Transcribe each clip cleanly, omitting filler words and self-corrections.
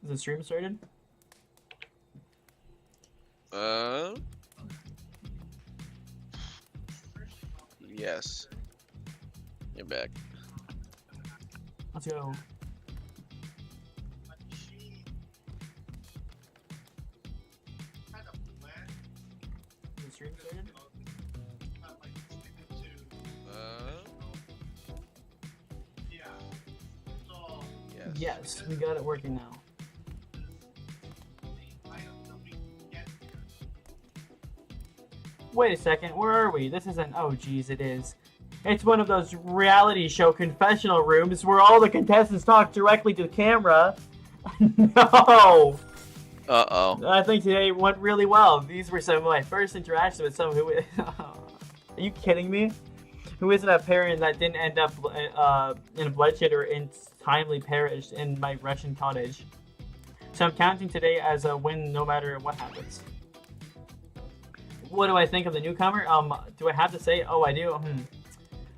Is the stream started? Yes. You're back. Let's go. Is the stream started? Yes. Yes, we got it working now. Wait a second, where are we? This isn't. Oh, geez, it is. It's one of those reality show confessional rooms where all the contestants talk directly to the camera. No! Uh-oh. I think today went really well. These were some of my first interactions with someone who... Are you kidding me? Who isn't a parent that didn't end up in a bloodshed or untimely perished in my Russian cottage. So I'm counting today as a win no matter what happens. What do I think of the newcomer? Do I have to say? Oh, I do.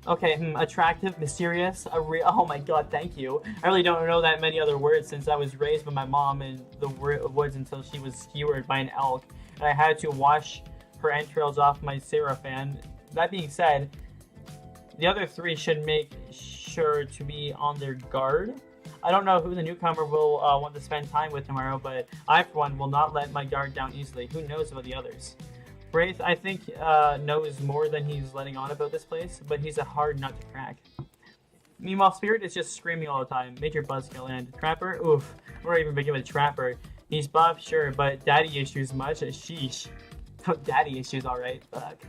Okay, attractive, mysterious, oh my god, thank you. I really don't know that many other words since I was raised by my mom in the woods until she was skewered by an elk, and I had to wash her entrails off my Seraphan. That being said, the other three should make sure to be on their guard. I don't know who the newcomer will want to spend time with tomorrow, but I, for one, will not let my guard down easily. Who knows about the others? Wraith, I think, knows more than he's letting on about this place, but he's a hard nut to crack. Meanwhile, Spirit is just screaming all the time. Major buzzkill, and Trapper? Oof, we're even begin with Trapper. He's buff, sure, but daddy issues much? Sheesh. Oh, daddy issues, alright. Fuck.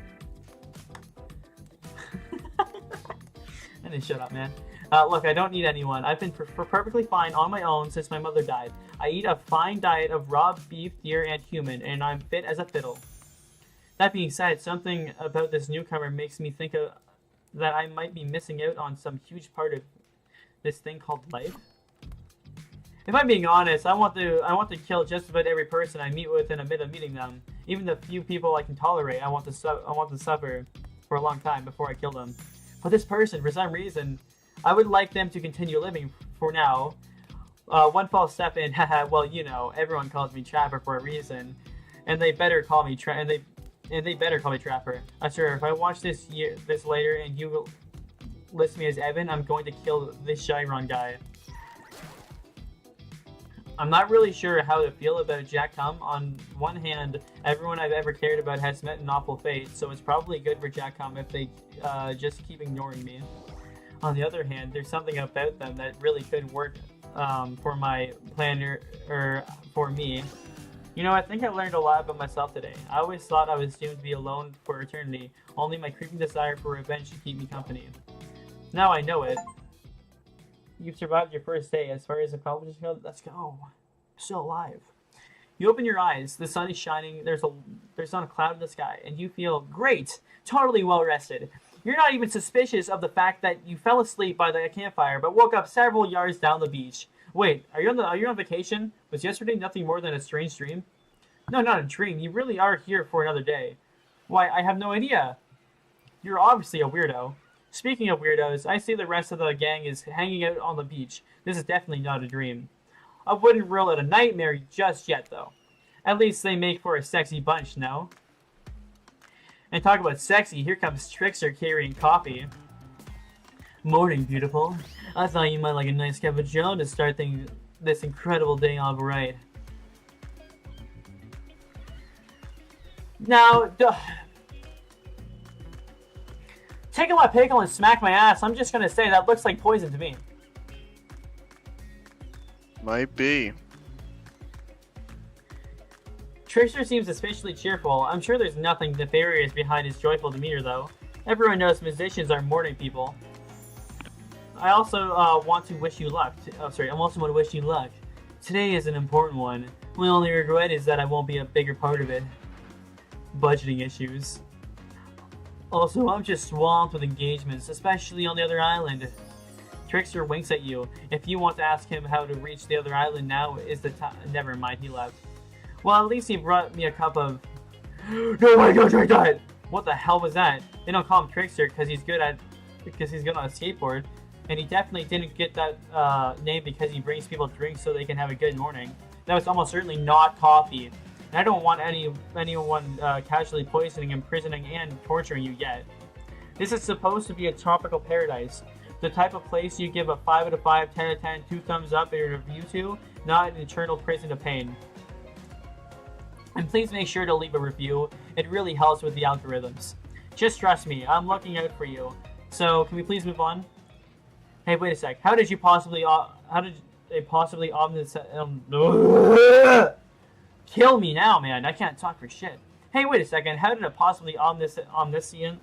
I didn't shut up, man. Look, I don't need anyone. I've been perfectly fine on my own since my mother died. I eat a fine diet of raw beef, deer, and human, and I'm fit as a fiddle. That being said, something about this newcomer makes me think that I might be missing out on some huge part of this thing called life. If I'm being honest, I want to kill just about every person I meet with in a bit of meeting them. Even the few people I can tolerate, I want to suffer for a long time before I kill them. But this person, for some reason, I would like them to continue living for now. One false step in, haha. Well, you know, everyone calls me Trapper for a reason, and they better call me they better call me Trapper. I swear, if I watch this later and you list me as Evan, I'm going to kill this Chiron guy. I'm not really sure how to feel about Jack Cum. On one hand, everyone I've ever cared about has met an awful fate, so it's probably good for Jack Cum if they just keep ignoring me. On the other hand, there's something about them that really could work for my plan or for me. You know, I think I learned a lot about myself today. I always thought I was doomed to be alone for eternity, only my creeping desire for revenge to keep me company. Now I know it. You've survived your first day. As far as accomplishments go, let's go. Still alive. You open your eyes. The sun is shining. There's not a cloud in the sky, and you feel great, totally well rested. You're not even suspicious of the fact that you fell asleep by the campfire, but woke up several yards down the beach. Wait, are you on vacation? Was yesterday nothing more than a strange dream? No, not a dream. You really are here for another day. Why, I have no idea. You're obviously a weirdo. Speaking of weirdos, I see the rest of the gang is hanging out on the beach. This is definitely not a dream. I wouldn't rule it a nightmare just yet, though. At least they make for a sexy bunch, no? And talk about sexy, here comes Trickster carrying coffee. Morning, beautiful. I thought you might like a nice cup of joe to start this incredible day off right. Now, taking my pickle and smack my ass, I'm just gonna say that looks like poison to me. Might be. Trickster seems especially cheerful. I'm sure there's nothing nefarious behind his joyful demeanor, though. Everyone knows musicians are morning people. I also want to wish you luck. I also want to wish you luck. Today is an important one. My only regret is that I won't be a bigger part of it. Budgeting issues. Also, I'm just swamped with engagements, especially on the other island. Trickster winks at you. If you want to ask him how to reach the other island, now is the time. Never mind, he left. Well, at least he brought me a cup of... No, I don't drink that! What the hell was that? They don't call him Trickster because he's good on a skateboard. And he definitely didn't get that name because he brings people drinks so they can have a good morning. That was almost certainly not coffee. And I don't want anyone casually poisoning, imprisoning, and torturing you yet. This is supposed to be a tropical paradise. The type of place you give a 5 out of 5, 10 out of 10, 2 thumbs up in a review to, not an eternal prison of pain. And please make sure to leave a review. It really helps with the algorithms. Just trust me, I'm looking out for you. So, can we please move on? Hey, wait a sec. How did they possibly kill me now, man? I can't talk for shit. Hey, wait a second. How did a possibly omniscient,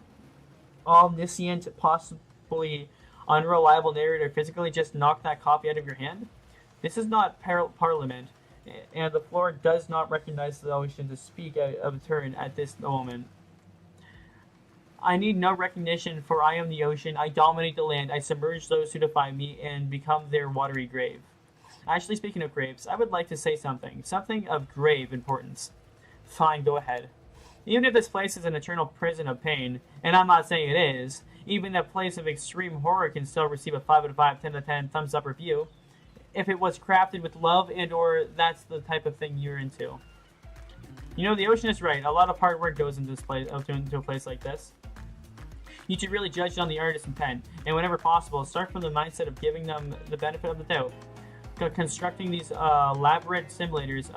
possibly unreliable narrator physically just knock that copy out of your hand? This is not Parliament, and the floor does not recognize the ocean to speak out of turn at this moment. I need no recognition, for I am the ocean. I dominate the land. I submerge those who defy me and become their watery grave. Actually, speaking of graves, I would like to say something of grave importance. Fine, go ahead. Even if this place is an eternal prison of pain, and I'm not saying it is, even a place of extreme horror can still receive a 5 out of 5, 10 out of 10 thumbs up review, if it was crafted with love and or that's the type of thing you're into. You know, the ocean is right. A lot of hard work goes into this place, into a place like this. You should really judge it on the artist's intent, and whenever possible, start from the mindset of giving them the benefit of the doubt. Constructing these elaborate simulators,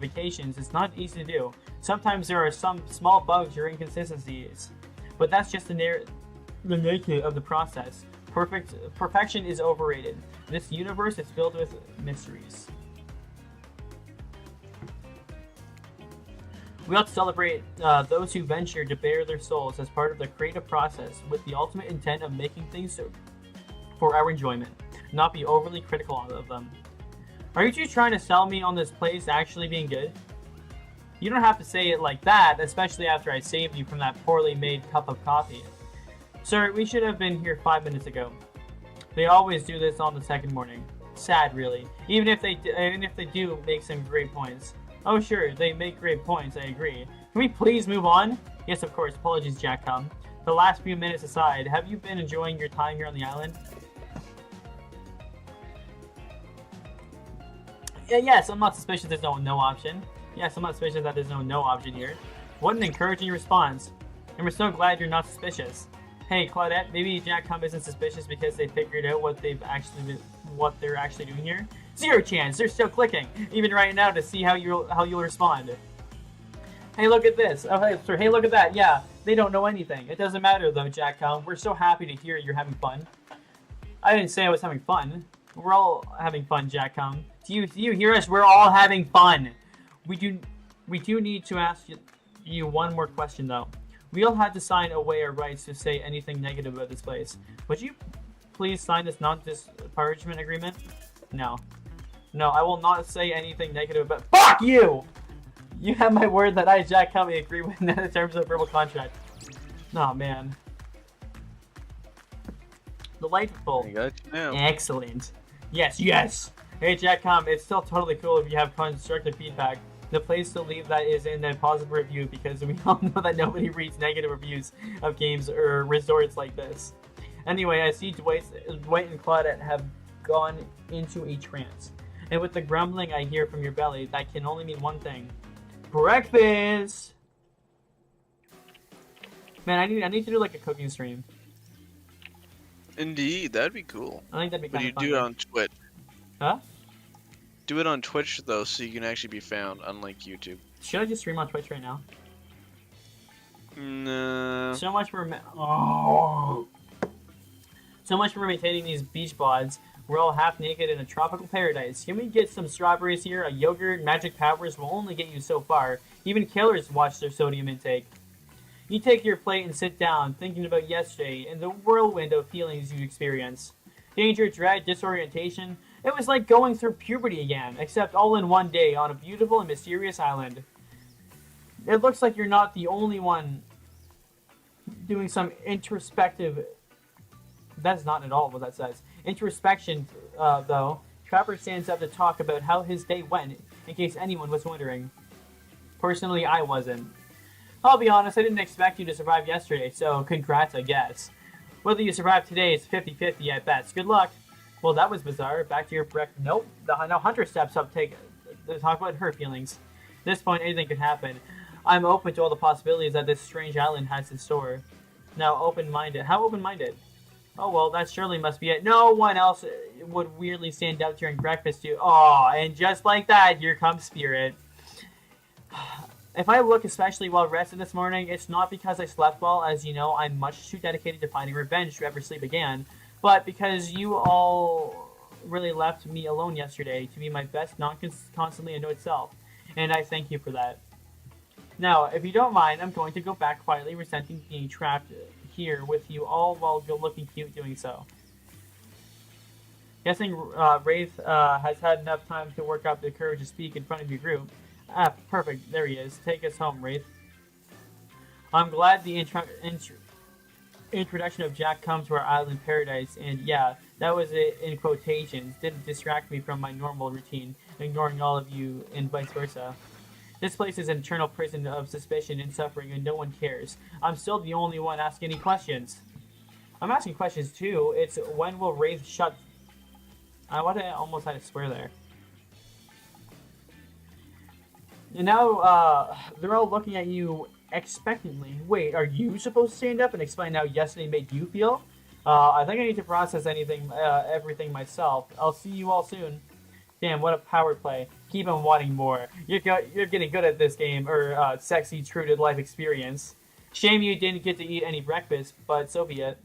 vacations, is not easy to do. Sometimes there are some small bugs or inconsistencies, but that's just the nature of the process. Perfection is overrated. This universe is filled with mysteries. We ought to celebrate those who venture to bare their souls as part of the creative process with the ultimate intent of making things for our enjoyment, not be overly critical of them. Are you two trying to sell me on this place actually being good? You don't have to say it like that, especially after I saved you from that poorly made cup of coffee. Sir, we should have been here 5 minutes ago. They always do this on the second morning. Sad, really. Even if they do make some great points. Oh sure, they make great points, I agree. Can we please move on? Yes, of course. Apologies, Jack Cum. The last few minutes aside, have you been enjoying your time here on the island? Yes, I'm not suspicious there's no option. Yes, I'm not suspicious that there's no option here. What an encouraging response. And we're so glad you're not suspicious. Hey, Claudette, maybe Jack Cum isn't suspicious because they figured out what they're actually doing here. Zero chance. They're still clicking, even right now, to see how you'll respond. Hey, look at this. Oh, hey, sir. Hey, look at that. Yeah, they don't know anything. It doesn't matter though, Jack Cum. We're so happy to hear you're having fun. I didn't say I was having fun. We're all having fun, Jack Cum. Do you hear us? We're all having fun. We do need to ask you one more question though. We all had to sign away our rights to say anything negative about this place. Would you please sign this non-disparagement agreement? No. No, I will not say anything negative about— FUCK YOU! You have my word that I, Jack Cum, agree with the terms of the verbal contract. Oh man. Delightful. I got you now. Excellent. Yes, yes! Hey Jack Cum, it's still totally cool if you have constructive feedback. The place to leave that is in a positive review, because we all know that nobody reads negative reviews of games or resorts like this. Anyway, I see Dwight and Claudette have gone into a trance. And with the grumbling I hear from your belly, that can only mean one thing. Breakfast! Man, I need to do like a cooking stream. Indeed, that'd be cool. I think that'd be kind of fun. But you do it on Twitch. Huh? Do it on Twitch though, so you can actually be found, unlike YouTube. Should I just stream on Twitch right now? No. So much for maintaining these beach bods. We're all half naked in a tropical paradise. Can we get some strawberries here? A yogurt, magic powers will only get you so far. Even killers watch their sodium intake. You take your plate and sit down, thinking about yesterday and the whirlwind of feelings you experienced. Danger, dread, disorientation. It was like going through puberty again, except all in one day on a beautiful and mysterious island. It looks like you're not the only one doing some introspective— that's not at all what that says. Introspection, though. Trapper stands up to talk about how his day went, in case anyone was wondering. Personally, I wasn't. I'll be honest, I didn't expect you to survive yesterday, so congrats, I guess. Whether you survive today is 50-50 at best. Good luck. Well, that was bizarre. Back to your breakfast. Nope. No, Hunter steps up talk about her feelings. At this point, anything could happen. I'm open to all the possibilities that this strange island has in store. Now, open-minded. How open-minded? Oh, well, that surely must be it. No one else would weirdly stand out during breakfast, too. Aw, and just like that, here comes Spirit. If I look especially well rested this morning, it's not because I slept well, as you know, I'm much too dedicated to finding revenge to ever sleep again, but because you all really left me alone yesterday to be my best, non-constantly annoyed self, and I thank you for that. Now, if you don't mind, I'm going to go back quietly, resenting being trapped here with you all while looking cute doing so. Guessing Wraith has had enough time to work up the courage to speak in front of your group. Ah, perfect. There he is. Take us home, Wraith. I'm glad the introduction of Jack come to our island paradise, and yeah, that was it in quotations. Didn't distract me from my normal routine, ignoring all of you and vice versa. This place is an eternal prison of suspicion and suffering, and no one cares. I'm still the only one asking any questions. I'm asking questions too. It's when will Wraith shut... I almost had to swear there. And now, they're all looking at you expectantly. Wait, are you supposed to stand up and explain how yesterday made you feel? I think I need to process everything myself. I'll see you all soon. Damn, what a power play. Keep on wanting more. You're getting good at this game, or sexy, true-to-life experience. Shame you didn't get to eat any breakfast, but so be it.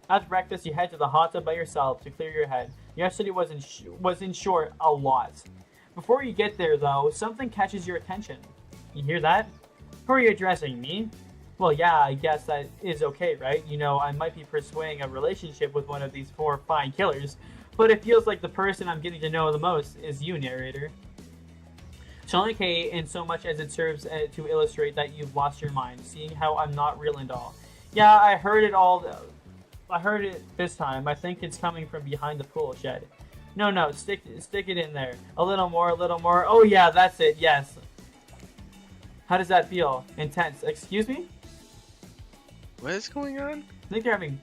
After breakfast, you head to the hot tub by yourself to clear your head. Yesterday was in short a lot. Before you get there, though, something catches your attention. You hear that? Who are you addressing, me? Well, yeah, I guess that is okay, right? You know, I might be pursuing a relationship with one of these 4 fine killers, but it feels like the person I'm getting to know the most is you, narrator. It's only okay in so much as it serves to illustrate that you've lost your mind, seeing how I'm not real and all. Yeah, I heard it all. I heard it this time. I think it's coming from behind the pool shed. No, stick it in there. A little more, a little more. Oh yeah, that's it, yes. How does that feel? Intense. Excuse me? What is going on? I think they're having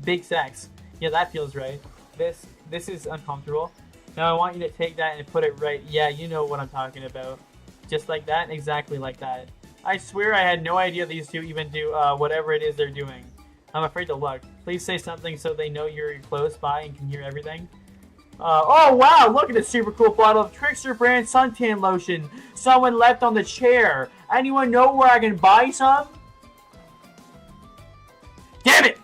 big sex. Yeah, that feels right. This is uncomfortable. Now I want you to take that and put it right. Yeah, you know what I'm talking about. Just like that, exactly like that. I swear I had no idea these two even do whatever it is they're doing. I'm afraid to look. Please say something so they know you're close by and can hear everything. Oh wow, look at this super cool bottle of Trickster brand suntan lotion someone left on the chair. Anyone know where I can buy some? Damn it!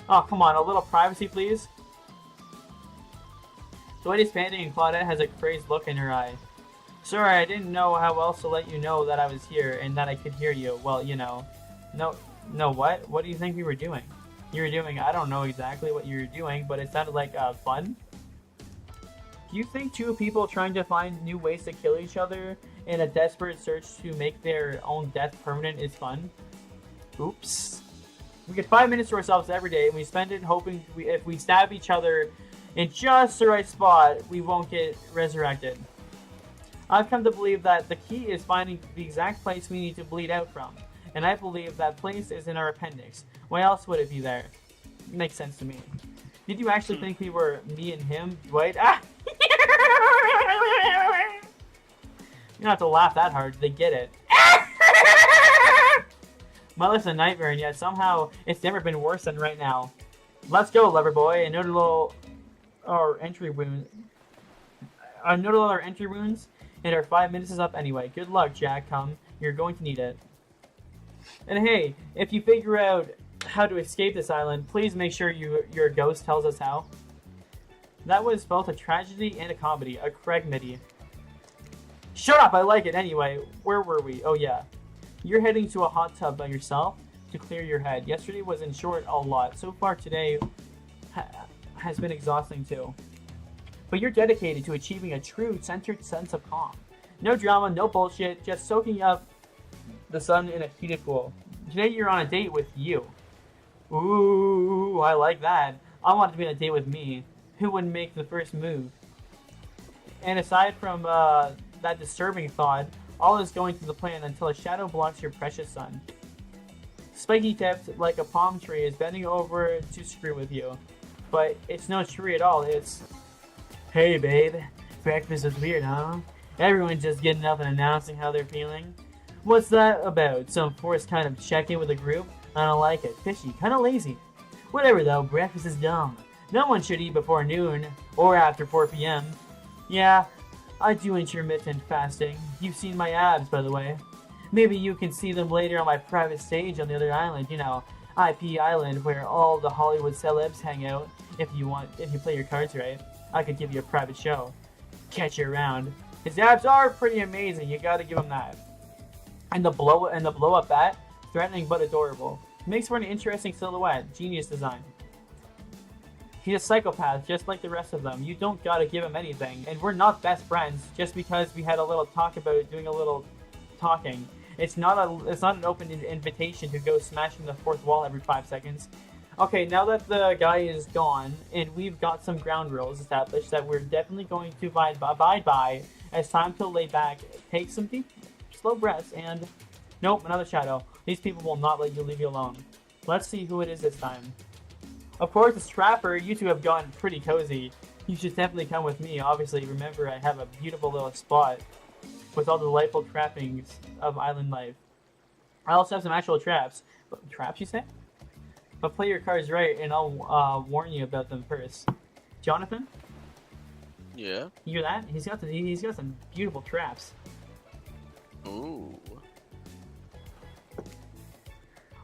Oh, come on, a little privacy, please. Dwight panting and Claudette has a crazed look in her eye. Sorry, I didn't know how else to let you know that I was here and that I could hear you. Well, you know. No, what? What do you think we were doing? You were doing, I don't know exactly what you were doing, but it sounded like fun. Do you think 2 people trying to find new ways to kill each other in a desperate search to make their own death permanent is fun? Oops. We get 5 minutes to ourselves every day, and we spend it hoping if we stab each other in just the right spot, we won't get resurrected. I've come to believe that the key is finding the exact place we need to bleed out from, and I believe that place is in our appendix. Why else would it be there? Makes sense to me. Did you actually think we were me and him, Dwight? Ah! You don't have to laugh that hard, they get it. My life's a nightmare, and yet somehow it's never been worse than right now. Let's go, lover boy. And note a little our entry wound. Note all our entry wounds, and our 5 minutes is up anyway. Good luck, Jack. Come, you're going to need it. And hey, if you figure out how to escape this island, please make sure your ghost tells us how. That was both a tragedy and a comedy, a Craig-midi. Shut up, I like it anyway. Where were we? Oh yeah. You're heading to a hot tub by yourself to clear your head. Yesterday was in short a lot. So far today has been exhausting too. But you're dedicated to achieving a true centered sense of calm. No drama, no bullshit, just soaking up the sun in a heated pool. Today you're on a date with you. Ooh, I like that. I want to be on a date with me. Who would make the first move? And aside from that disturbing thought, all is going to the plan until a shadow blocks your precious sun. Spiky tipped like a palm tree is bending over to screw with you. But it's no tree at all, it's Hey, babe. Breakfast is weird, huh? Everyone's just getting up and announcing how they're feeling. What's that about? Some forced kind of check-in with a group? I don't like it. Fishy. Kinda lazy. Whatever, though. Breakfast is dumb. No one should eat before noon, or after 4 p.m. Yeah, I do intermittent fasting. You've seen my abs, by the way. Maybe you can see them later on my private stage on the other island, you know, IP Island, where all the Hollywood celebs hang out. If you play your cards right, I could give you a private show. Catch you around. His abs are pretty amazing, you gotta give him that. And the blow up bat, threatening but adorable. Makes for an interesting silhouette. Genius design. He's a psychopath, just like the rest of them. You don't gotta give him anything. And we're not best friends just because we had a little talk about doing a little talking. It's not an open invitation to go smashing the fourth wall every 5 seconds. Okay, now that the guy is gone, and we've got some ground rules established that we're definitely going to abide by, it's time to lay back, take some deep, slow breaths, and... Nope, another shadow. These people will not let you leave you alone. Let's see who it is this time. Of course, it's Trapper. You two have gone pretty cozy. You should definitely come with me. Obviously, remember I have a beautiful little spot with all the delightful trappings of island life. I also have some actual traps. Traps, you say? But play your cards right, and I'll warn you about them first. Jonathan? Yeah? You hear that? He's got some beautiful traps. Ooh.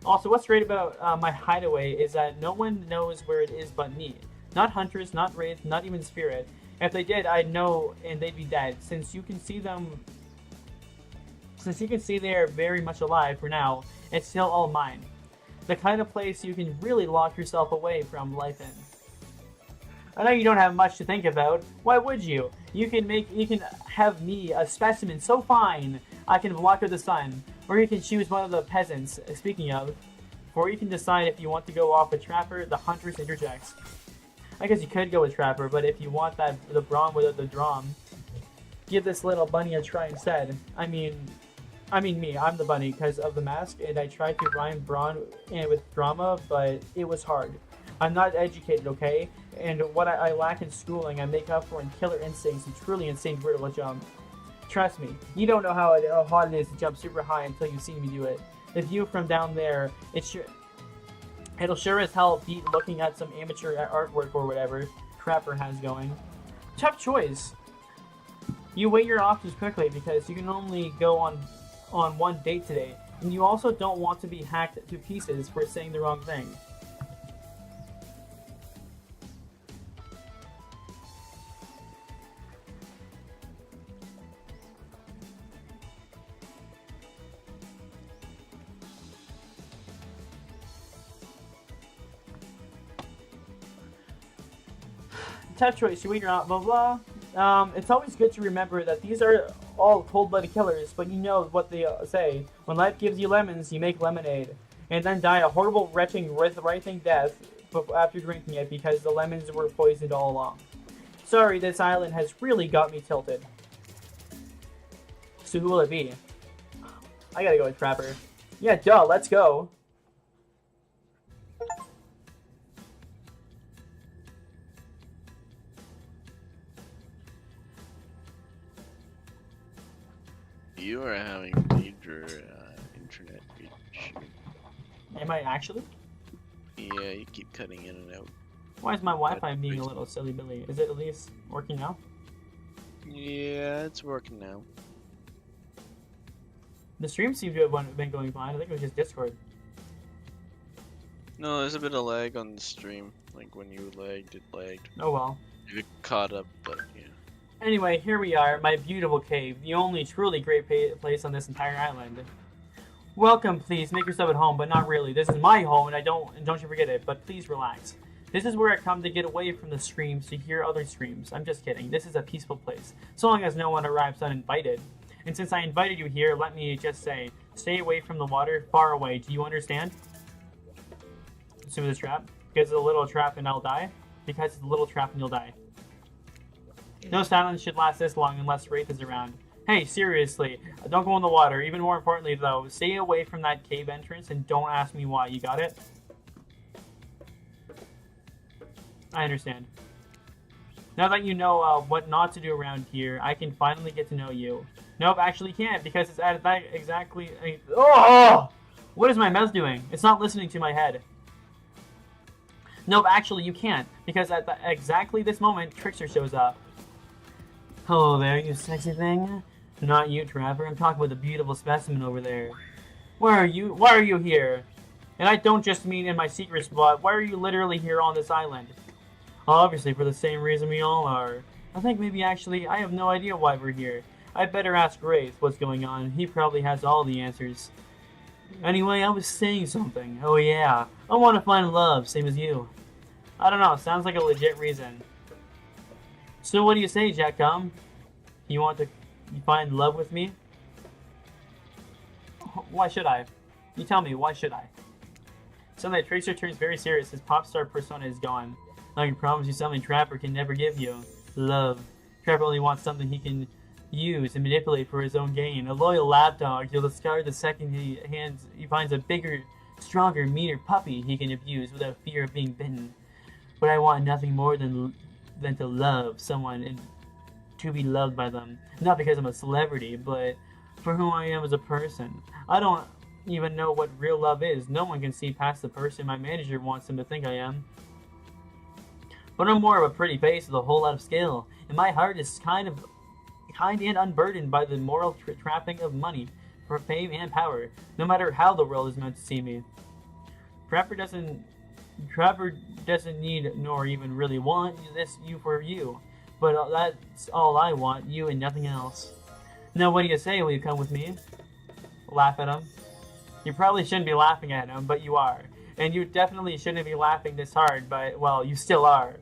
Also, what's great about my hideaway is that no one knows where it is but me. Not hunters, not wraiths, not even spirit. If they did, I'd know and they'd be dead. Since you can see they are very much alive for now, it's still all mine. The kind of place you can really lock yourself away from life in. I know you don't have much to think about. Why would you? You can have me a specimen so fine I can block out the sun. Or you can choose one of the peasants, speaking of. Or you can decide if you want to go off with Trapper, the Huntress interjects. I guess you could go with Trapper, but if you want the Braum without the Drom, give this little bunny a try instead. I mean me, I'm the bunny because of the mask, and I tried to rhyme Braun and with drama, but it was hard. I'm not educated, okay? And what I lack in schooling, I make up for in killer instincts and truly insane vertical jump. Trust me, you don't know how hard it is to jump super high until you've seen me do it. The view from down there, it'll sure as hell beat looking at some amateur artwork or whatever Trapper has going. Tough choice. You weigh your options quickly because you can only go on one date today, and you also don't want to be hacked to pieces for saying the wrong thing. Tough choice, you weigh your blah blah. It's always good to remember that these are all cold-blooded killers, but you know what they say. When life gives you lemons, you make lemonade. And then die a horrible, writhing death after drinking it because the lemons were poisoned all along. Sorry, this island has really got me tilted. So who will it be? I gotta go with Trapper. Yeah, duh, let's go. You are having major internet issue. Am I actually? Yeah, you keep cutting in and out. Why is my Wi-Fi being a little silly billy? Is it at least working now? Yeah, it's working now. The stream seemed to have been going fine. I think it was just Discord. No, there's a bit of lag on the stream. Like when you lagged, it lagged. Oh well. It caught up, but yeah. Anyway, here we are, my beautiful cave, the only truly great place on this entire island. Welcome, please, make yourself at home, but not really. This is my home, and don't you forget it, but please relax. This is where I come to get away from the streams to hear other streams. I'm just kidding, this is a peaceful place, so long as no one arrives uninvited. And since I invited you here, let me just say, stay away from the water, far away, do you understand? Assume it's a trap. Because it's a little trap and I'll die? Because it's a little trap and you'll die. No silence should last this long unless Wraith is around. Hey, seriously, don't go in the water. Even more importantly, though, stay away from that cave entrance and don't ask me why. You got it? I understand. Now that you know what not to do around here, I can finally get to know you. Nope, actually can't, because it's at that exactly... Oh! What is my mouth doing? It's not listening to my head. Nope, actually you can't, because at exactly this moment, Trickster shows up. Hello there, you sexy thing. Not you, Trapper. I'm talking about the beautiful specimen over there. Why are you here? And I don't just mean in my secret spot. Why are you literally here on this island? Obviously, for the same reason we all are. I think maybe actually, I have no idea why we're here. I'd better ask Wraith what's going on. He probably has all the answers. Anyway, I was saying something. Oh yeah, I want to find love, same as you. I don't know, sounds like a legit reason. So what do you say, Jack? You want to find love with me? Why should I? You tell me, why should I? Suddenly, Tracer turns very serious. His pop star persona is gone. I can promise you something Trapper can never give you. Love. Trapper only wants something he can use and manipulate for his own gain. A loyal lapdog, he'll discard the second he finds a bigger, stronger, meaner puppy he can abuse without fear of being bitten. But I want nothing more than to love someone and to be loved by them. Not because I'm a celebrity, but for who I am as a person. I don't even know what real love is. No one can see past the person my manager wants them to think I am. But I'm more of a pretty face with a whole lot of skill, and my heart is kind and unburdened by the moral trapping of money, for fame and power, no matter how the world is meant to see me. Trapper doesn't need nor even really want you for you, but that's all I want, you and nothing else. Now what do you say, will you come with me? Laugh at him. You probably shouldn't be laughing at him, but you are. And you definitely shouldn't be laughing this hard, but, well, you still are.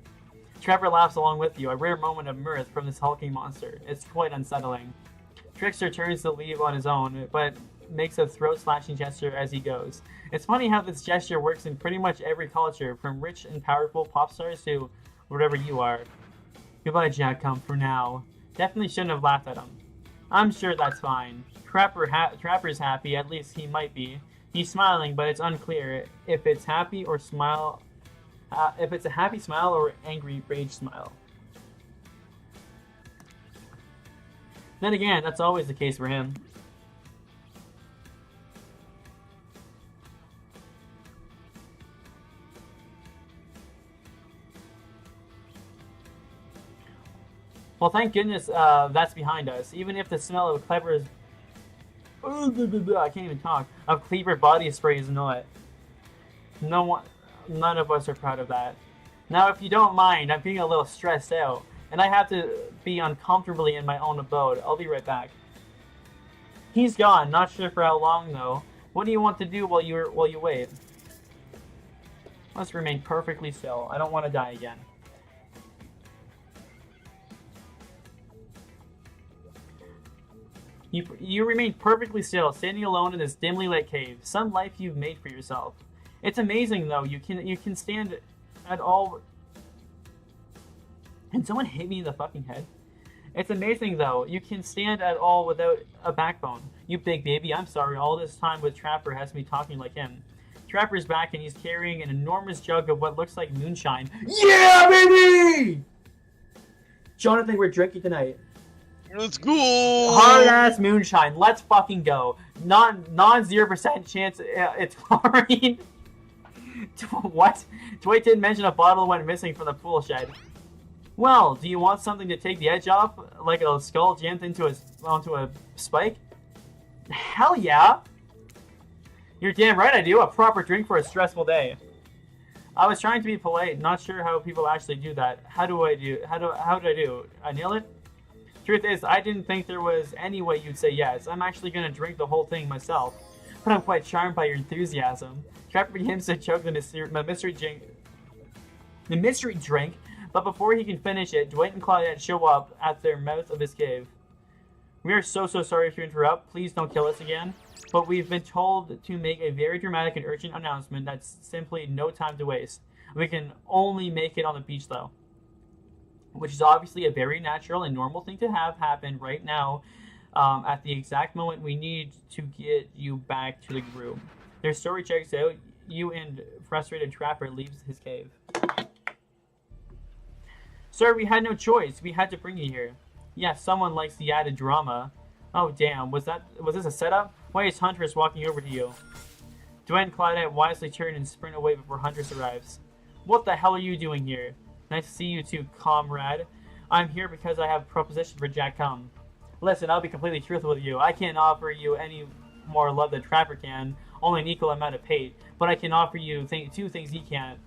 Trapper laughs along with you, a rare moment of mirth from this hulking monster. It's quite unsettling. Trickster turns to leave on his own, but makes a throat-slashing gesture as he goes. It's funny how this gesture works in pretty much every culture, from rich and powerful pop stars to whatever you are. Goodbye, Jack, for now. Definitely shouldn't have laughed at him. I'm sure that's fine. Trapper's happy, at least he might be. He's smiling, but it's unclear if it's happy or smile. If it's a happy smile or angry rage smile. Then again, that's always the case for him. Well, thank goodness that's behind us. Even if the smell of Clever's... I can't even talk. Of Cleaver body spray is not. None of us are proud of that. Now, if you don't mind, I'm feeling a little stressed out, and I have to be uncomfortably in my own abode. I'll be right back. He's gone. Not sure for how long, though. What do you want to do while you wait? Let's remain perfectly still. I don't want to die again. You remain perfectly still, standing alone in this dimly lit cave. Some life you've made for yourself. It's amazing, though. You can stand at all. Can someone hit me in the fucking head? It's amazing, though. You can stand at all without a backbone. You big baby. I'm sorry. All this time with Trapper has me talking like him. Trapper's back, and he's carrying an enormous jug of what looks like moonshine. Yeah, baby! Jonathan, we're drinking tonight. Let's go! Hard ass moonshine. Let's fucking go. Non 0% chance it's chlorine. What? Dwight didn't mention a bottle went missing from the pool shed. Well, do you want something to take the edge off, like a skull jammed onto a spike? Hell yeah! You're damn right I do. A proper drink for a stressful day. I was trying to be polite, not sure how people actually do that. How did I do? I nail it? Truth is, I didn't think there was any way you'd say yes. I'm actually gonna drink the whole thing myself. But I'm quite charmed by your enthusiasm. Trapper begins to choke the mystery drink, but before he can finish it, Dwight and Claudette show up at their mouth of his cave. We are so sorry to interrupt. Please don't kill us again. But we've been told to make a very dramatic and urgent announcement that's simply no time to waste. We can only make it on the beach, though. Which is obviously a very natural and normal thing to have happen right now at the exact moment we need to get you back to the group. Their story checks out. You and frustrated Trapper leaves his cave. Sir, we had no choice. We had to bring you here. Yeah, someone likes the added drama. Oh damn, was this a setup? Why is Huntress walking over to you? Dwayne and Claudette wisely turn and sprint away before Huntress arrives. What the hell are you doing here? Nice to see you two, comrade. I'm here because I have a proposition for Jack Cum. Listen, I'll be completely truthful with you. I can't offer you any more love than Trapper can, only an equal amount of hate. But I can offer you two things he can't.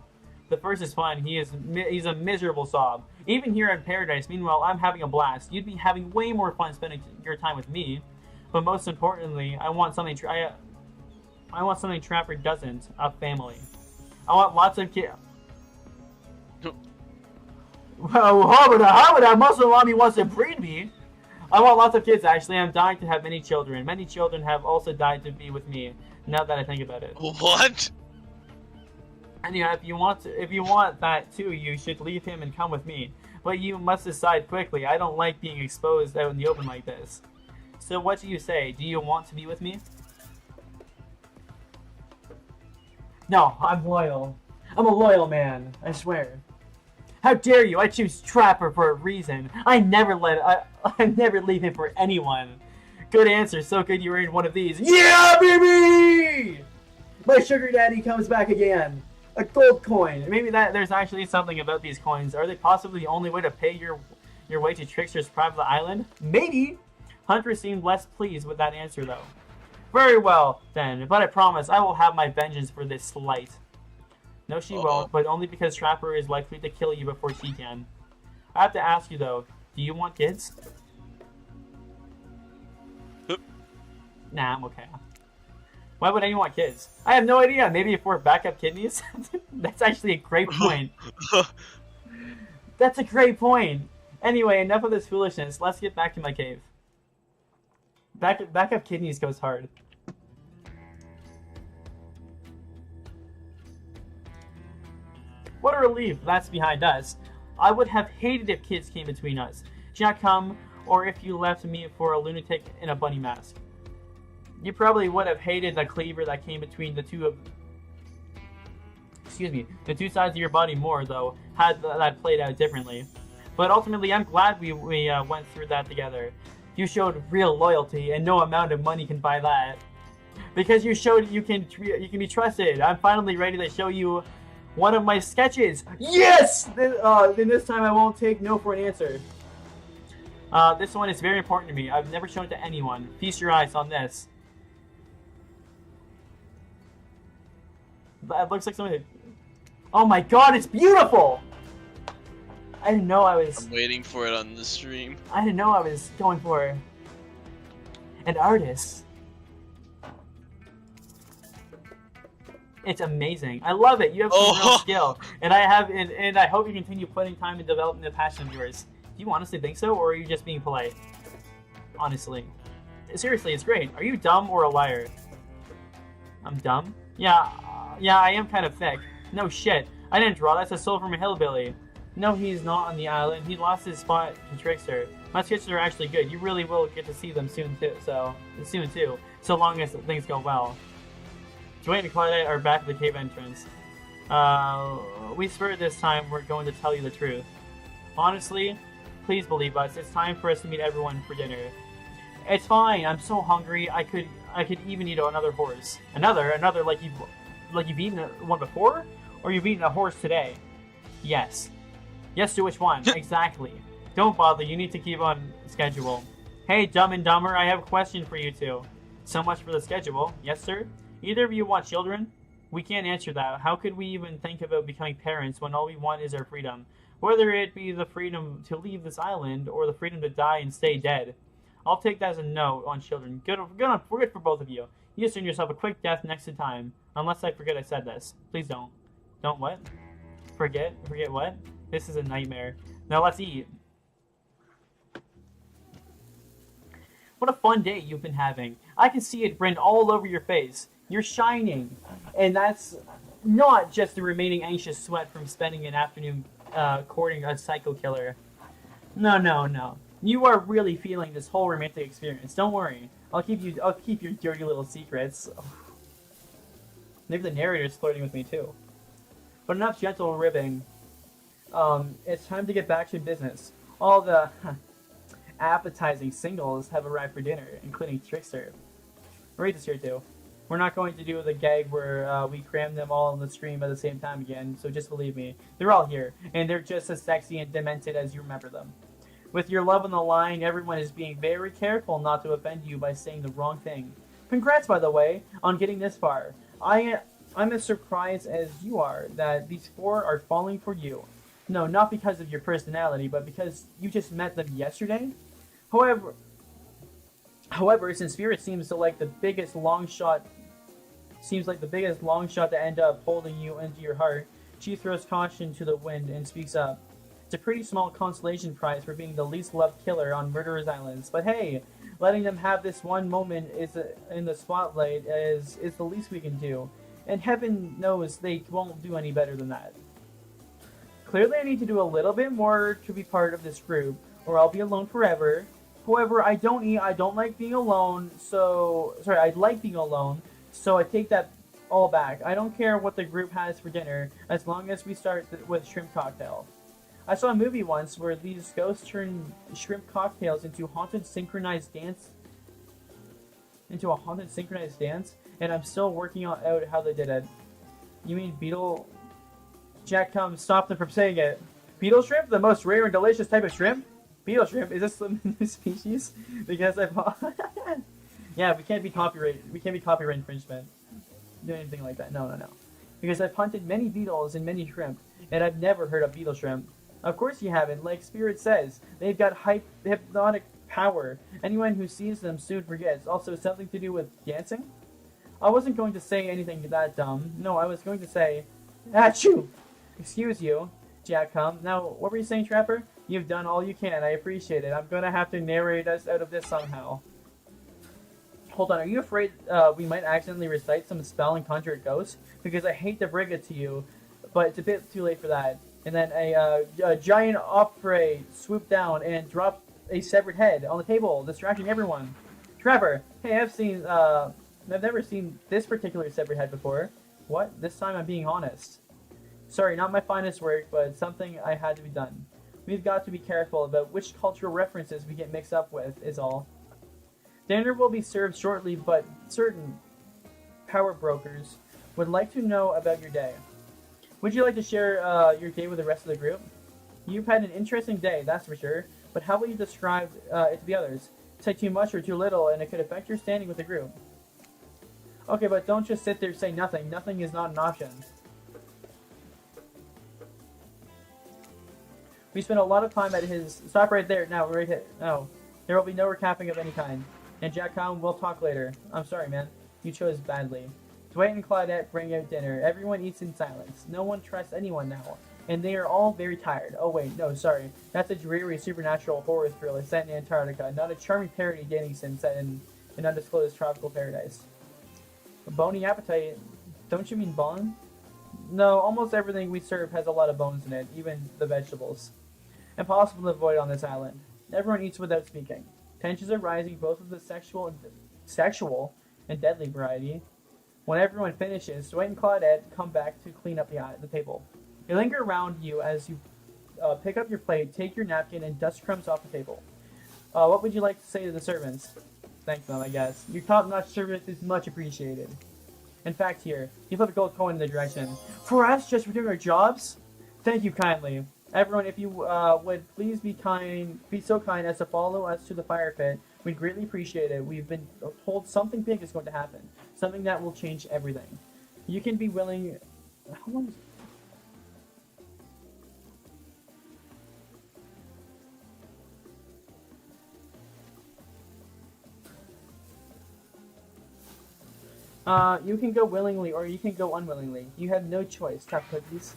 The first is fun. He's a miserable sob. Even here in paradise, meanwhile, I'm having a blast. You'd be having way more fun spending your time with me. But most importantly, I want something Trapper doesn't. A family. I want lots of kids. Well, how would I? Muscle mommy wants to breed me. I want lots of kids, actually. I'm dying to have many children. Many children have also died to be with me, now that I think about it. What? And yeah, if you want that too, you should leave him and come with me. But you must decide quickly. I don't like being exposed out in the open like this. So what do you say? Do you want to be with me? No, I'm loyal. I'm a loyal man, I swear. How dare you? I choose Trapper for a reason. I never leave him for anyone. Good answer. So good you earned one of these. Yeah, baby! My sugar daddy comes back again. A gold coin. Maybe there's actually something about these coins. Are they possibly the only way to pay your way to Trickster's private island? Maybe. Hunter seemed less pleased with that answer though. Very well then, but I promise I will have my vengeance for this slight. No, she won't, but only because Trapper is likely to kill you before she can. I have to ask you though, do you want kids? Nah, I'm okay. Why would anyone want kids? I have no idea. Maybe for backup kidneys? That's actually a great point. That's a great point. Anyway, enough of this foolishness. Let's get back to my cave. Backup kidneys goes hard. What a relief that's behind us. I would have hated if kids came between us. Jack Cum, or if you left me for a lunatic in a bunny mask. You probably would have hated the cleaver that came between the two sides of your body more, though, had that played out differently. But ultimately, I'm glad we went through that together. You showed real loyalty, and no amount of money can buy that. Because you showed you can be trusted. I'm finally ready to show you one of my sketches. Yes! Then this time I won't take no for an answer. This one is very important to me. I've never shown it to anyone. Feast your eyes on this. That looks like something. Oh my god, it's beautiful! I didn't know I was. I'm waiting for it on the stream. I didn't know I was going for an artist. It's amazing. I love it. You have some real skill, and I hope you continue putting time in developing the passion of yours. Do you honestly think so, or are you just being polite? Honestly, seriously, it's great. Are you dumb or a liar? I'm dumb. Yeah, I am kind of thick. No shit. I didn't draw that. That's a soul from a hillbilly. No, he's not on the island. He lost his spot to Trickster. My sketches are actually good. You really will get to see them soon too. So long as things go well. Dwayne and Claudette are back at the cave entrance. We swear this time we're going to tell you the truth. Honestly, please believe us. It's time for us to meet everyone for dinner. It's fine. I'm so hungry. I could even eat another horse. Another like you've eaten one before, or you've eaten a horse today. Yes. Yes to which one? Exactly. Don't bother. You need to keep on schedule. Hey, Dumb and Dumber, I have a question for you two. So much for the schedule. Yes, sir? Either of you want children? We can't answer that. How could we even think about becoming parents when all we want is our freedom? Whether it be the freedom to leave this island or the freedom to die and stay dead. I'll take that as a no on children. We're good for both of you. You just earn yourself a quick death next to time. Unless I forget I said this. Please don't. Don't what? Forget? Forget what? This is a nightmare. Now let's eat. What a fun day you've been having. I can see it grin all over your face. You're shining. And that's not just the remaining anxious sweat from spending an afternoon courting a psycho killer. No. You are really feeling this whole romantic experience. Don't worry. I'll keep your dirty little secrets. Maybe the narrator's flirting with me too. But enough gentle ribbing. It's time to get back to business. All the appetizing singles have arrived for dinner, including Trickster. Rita's here too. We're not going to do the gag where we cram them all in the stream at the same time again, so just believe me. They're all here, and they're just as sexy and demented as you remember them. With your love on the line, everyone is being very careful not to offend you by saying the wrong thing. Congrats, by the way, on getting this far. I'm as surprised as you are that these four are falling for you. No, not because of your personality, but because you just met them yesterday. However, since Spirit seems like the biggest long shot to end up holding you into your heart, she throws caution to the wind and speaks up. It's a pretty small consolation prize for being the least loved killer on Murderers Islands, but hey, letting them have this one moment in the spotlight is the least we can do, and heaven knows they won't do any better than that. Clearly I need to do a little bit more to be part of this group, or I'll be alone forever. However, I don't like being alone, I like being alone, so I take that all back. I don't care what the group has for dinner, as long as we start with shrimp cocktail. I saw a movie once where these ghosts turn shrimp cocktails into a haunted synchronized dance, and I'm still working out how they did it. You mean beetle? Jack, come stop them from saying it. Beetle shrimp, the most rare and delicious type of shrimp. Beetle shrimp, is this a new species? Because I've yeah, we can't be copyright infringement. Do anything like that. No. Because I've hunted many beetles and many shrimp, and I've never heard of beetle shrimp. Of course you haven't. Like Spirit says, they've got hypnotic power. Anyone who sees them soon forgets. Also, something to do with dancing? I wasn't going to say anything that dumb. No, I was going to say, achoo! Excuse you, Jack. Now, what were you saying, Trapper? You've done all you can. I appreciate it. I'm gonna have to narrate us out of this somehow. Hold on. Are you afraid we might accidentally recite some spell and conjure a ghost? Because I hate to bring it to you, but it's a bit too late for that. And then a giant osprey swooped down and dropped a severed head on the table, distracting everyone. Trapper, hey, I've never seen this particular severed head before. What? This time I'm being honest. Sorry, not my finest work, but something I had to be done. We've got to be careful about which cultural references we get mixed up with, is all. Dinner will be served shortly, but certain power brokers would like to know about your day. Would you like to share your day with the rest of the group? You've had an interesting day, that's for sure, but how will you describe it to the others? Say too much or too little, and it could affect your standing with the group. Okay, but don't just sit there and say nothing. Nothing is not an option. We spent a lot of time at his... Stop right there. No, right here. No. There will be no recapping of any kind. And Jack Con, we'll talk later. I'm sorry, man. You chose badly. Dwight and Claudette bring out dinner. Everyone eats in silence. No one trusts anyone now. And they are all very tired. Oh wait, no, sorry. That's a dreary supernatural horror thriller set in Antarctica, not a charming parody dating sim set in an undisclosed tropical paradise. A bony appetite? Don't you mean bone? No, almost everything we serve has a lot of bones in it, even the vegetables. Impossible to avoid on this island. Everyone eats without speaking. Tensions are rising, both of the sexual and deadly variety. When everyone finishes, Dwight and Claudette come back to clean up the table. They linger around you as you pick up your plate, take your napkin, and dust crumbs off the table. What would you like to say to the servants? Thank them, I guess. Your top-notch service is much appreciated. In fact, here, you flip a gold coin in the direction. For us, just for doing our jobs? Thank you kindly. Everyone, if you would please be so kind as to follow us to the fire pit, we'd greatly appreciate it. We've been told something big is going to happen. Something that will change everything. You can be willing... How long is... you can go willingly or you can go unwillingly. You have no choice. Tap cookies.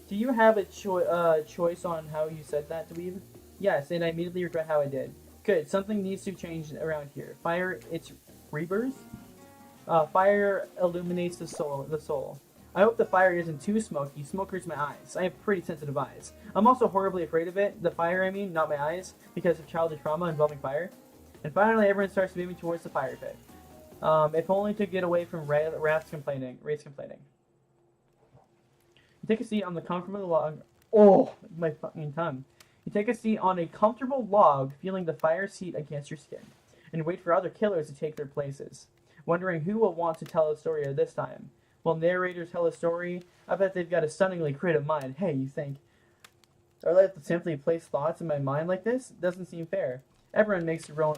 Do you have a choice on how you said that, Dweeb? Yes, and I immediately regret how I did. Good, something needs to change around here. Fire, it's rebirth? Fire illuminates the soul. I hope the fire isn't too smoky. Smoke hurts my eyes. I have pretty sensitive eyes. I'm also horribly afraid of it. The fire, I mean, not my eyes, because of childhood trauma involving fire. And finally, everyone starts moving towards the fire pit. If only to get away from Wraith's complaining. You take a seat on the comfortable log Oh, my fucking tongue. You take a seat on a comfortable log, feeling the fire seat against your skin, and wait for other killers to take their places, wondering who will want to tell a story at this time. While narrators tell a story, I bet they've got a stunningly creative mind. Hey, you think, or let them simply place thoughts in my mind like this? Doesn't seem fair. Everyone makes their own.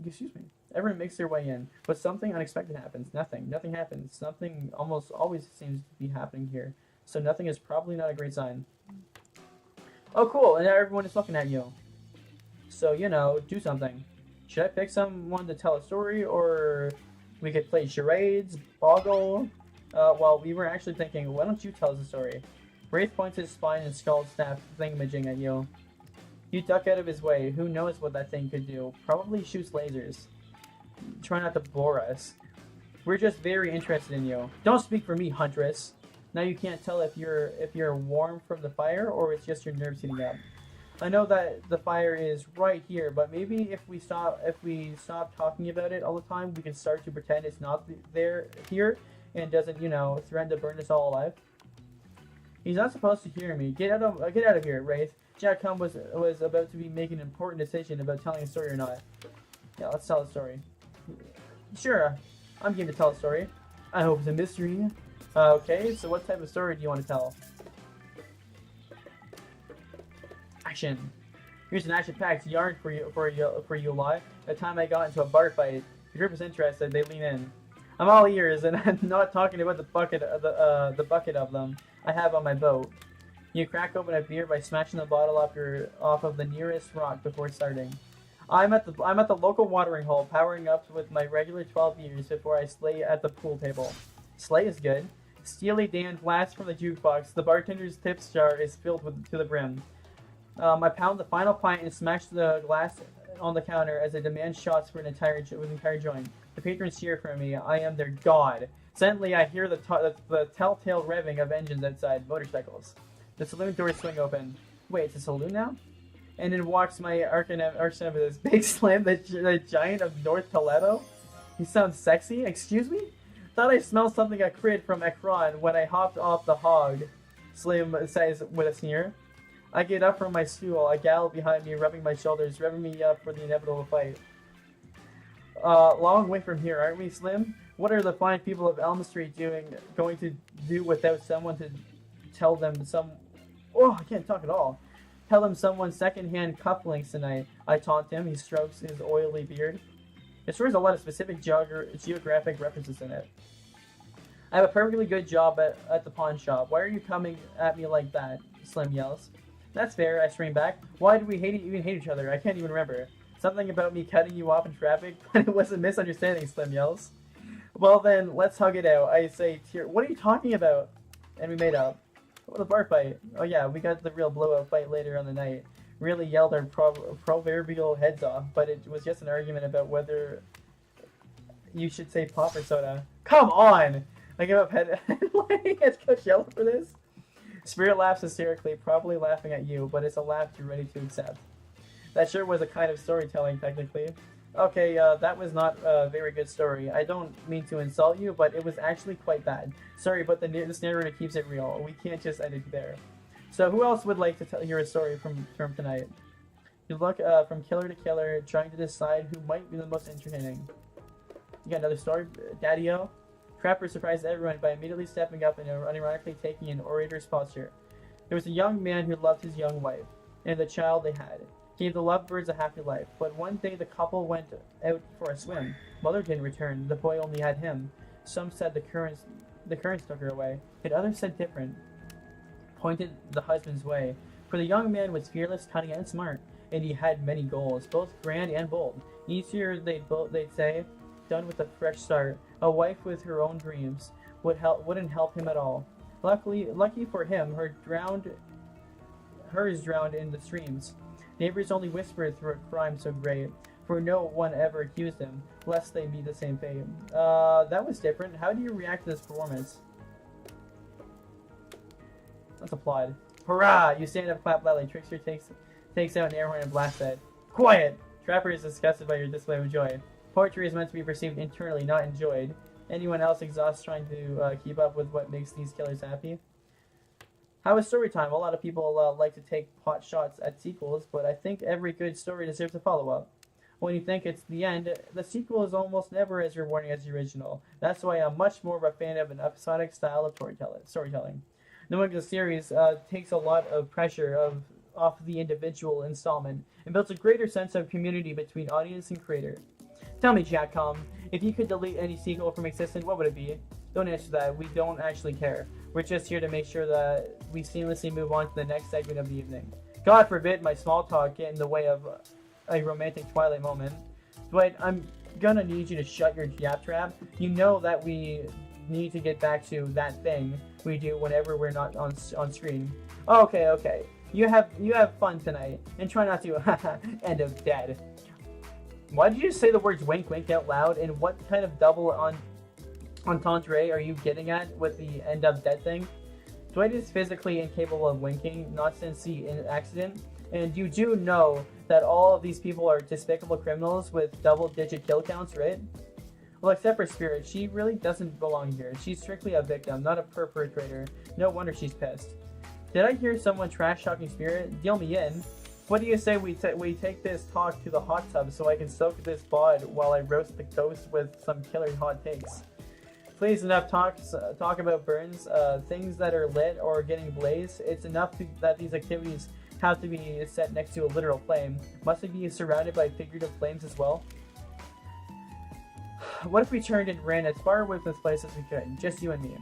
Excuse me. Everyone makes their way in, but something unexpected happens. Nothing. Nothing happens. Something almost always seems to be happening here. So nothing is probably not a great sign. Oh, cool. And now everyone is looking at you. So, you know, do something. Should I pick someone to tell a story, or we could play charades, boggle? Well, we were actually thinking, why don't you tell us a story? Wraith points his spine and skull staff thingamajig at you. You duck out of his way. Who knows what that thing could do? Probably shoots lasers. Try not to bore us. We're just very interested in you. Don't speak for me, Huntress. Now you can't tell if you're warm from the fire or it's just your nerves heating up. I know that the fire is right here, but maybe if we stop talking about it all the time, we can start to pretend it's not here and doesn't, you know, threaten to burn us all alive. He's not supposed to hear me. Get out of here, Wraith. Jack Cum was about to be making an important decision about telling a story or not. Yeah, let's tell a story. Sure, I'm game to tell a story. I hope it's a mystery. Okay, so what type of story do you want to tell? Action. Here's an action-packed yarn for you live. The time I got into a bar fight. If the group is interested, they lean in. I'm all ears, and I'm not talking about the bucket of them I have on my boat. You crack open a beer by smashing the bottle off of the nearest rock before starting. I'm at the local watering hole, powering up with my regular 12 beers before I slay at the pool table. Slay is good. Steely Dan blasts from the jukebox. The bartender's tips jar is filled to the brim. I pound the final pint and smash the glass on the counter as I demand shots for an entire joint. The patrons cheer for me. I am their god. Suddenly, I hear the telltale revving of engines outside. Motorcycles. The saloon doors swing open. Wait, it's a saloon now? And in walks my arch nemesis, Big Slim, the giant of North Toledo. He sounds sexy. Excuse me? Thought I smelled something I crit from Ekron when I hopped off the hog. Slim says with a sneer. I get up from my stool. I gallop behind me, rubbing my shoulders, revving me up for the inevitable fight. Long way from here, aren't we, Slim? What are the fine people of Elm Street going to do without someone to tell them Oh, I can't talk at all. Tell them someone's second-hand cufflinks tonight. I taunt him. He strokes his oily beard. It sure has a lot of specific geographic references in it. I have a perfectly good job at the pawn shop. Why are you coming at me like that? Slim yells. That's fair, I scream back. Why do we even hate each other? I can't even remember. Something about me cutting you off in traffic, but it was a misunderstanding, Slim yells. Well then, let's hug it out. I say, what are you talking about? And we made up. What a bar fight. Oh yeah, we got the real blowout fight later on the night. Really yelled our proverbial heads off, but it was just an argument about whether you should say pop or soda. Come on! I give up headlining as Coach Yellow for this. Spirit laughs hysterically, probably laughing at you, but it's a laugh you're ready to accept. That sure was a kind of storytelling, technically. Okay, that was not a very good story. I don't mean to insult you, but it was actually quite bad. Sorry, but this narrator keeps it real. We can't just end it there. So who else would like to hear a story from tonight? You look from killer to killer, trying to decide who might be the most entertaining. You got another story, Daddy-O? Trapper surprised everyone by immediately stepping up and unironically taking an orator's posture. There was a young man who loved his young wife, and the child they had. Gave the lovebirds a happy life, but one day the couple went out for a swim. Mother didn't return, the boy only had him. Some said the currents took her away, yet others said different. Pointed the husband's way. For the young man was fearless, cunning, and smart, and he had many goals, both grand and bold. Easier, they'd say, done with a fresh start. A wife with her own dreams wouldn't help him at all. Lucky for him, hers drowned in the streams. Neighbors only whispered through a crime so great, for no one ever accused him, lest they meet the same fate. That was different. How do you react to this performance? Let's applaud. Hurrah! You stand up, clap loudly. Trickster takes out an air horn and blasts it. Quiet! Trapper is disgusted by your display of joy. Poetry is meant to be perceived internally, not enjoyed. Anyone else exhausted trying to keep up with what makes these killers happy? How is story time? A lot of people like to take pot shots at sequels, but I think every good story deserves a follow up. When you think it's the end, the sequel is almost never as rewarding as the original. That's why I'm much more of a fan of an episodic style of storytelling. Knowing the series takes a lot of pressure off the individual installment and builds a greater sense of community between audience and creator. Tell me, Jackcom, if you could delete any sequel from existence, what would it be? Don't answer that. We don't actually care. We're just here to make sure that we seamlessly move on to the next segment of the evening. God forbid my small talk get in the way of a romantic twilight moment. Dwight, I'm gonna need you to shut your jab trap. You know that we need to get back to that thing we do whenever we're not on screen. Okay. You have fun tonight, and try not to end up dead. Why did you say the words wink wink out loud, and what kind of double entendre are you getting at with the end up dead thing? Dwight is physically incapable of winking, not since the accident, and you do know that all of these people are despicable criminals with double-digit kill counts, right? Well, except for Spirit, she really doesn't belong here. She's strictly a victim, not a perpetrator. No wonder she's pissed. Did I hear someone trash-talking Spirit? Deal me in. What do you say we take this talk to the hot tub so I can soak this bod while I roast the ghost with some killer hot takes? Please, enough talk about burns, things that are lit or getting blazed. It's enough that these activities have to be set next to a literal flame. Must we be surrounded by figurative flames as well? What if we turned and ran as far away from this place as we could? Just you and me.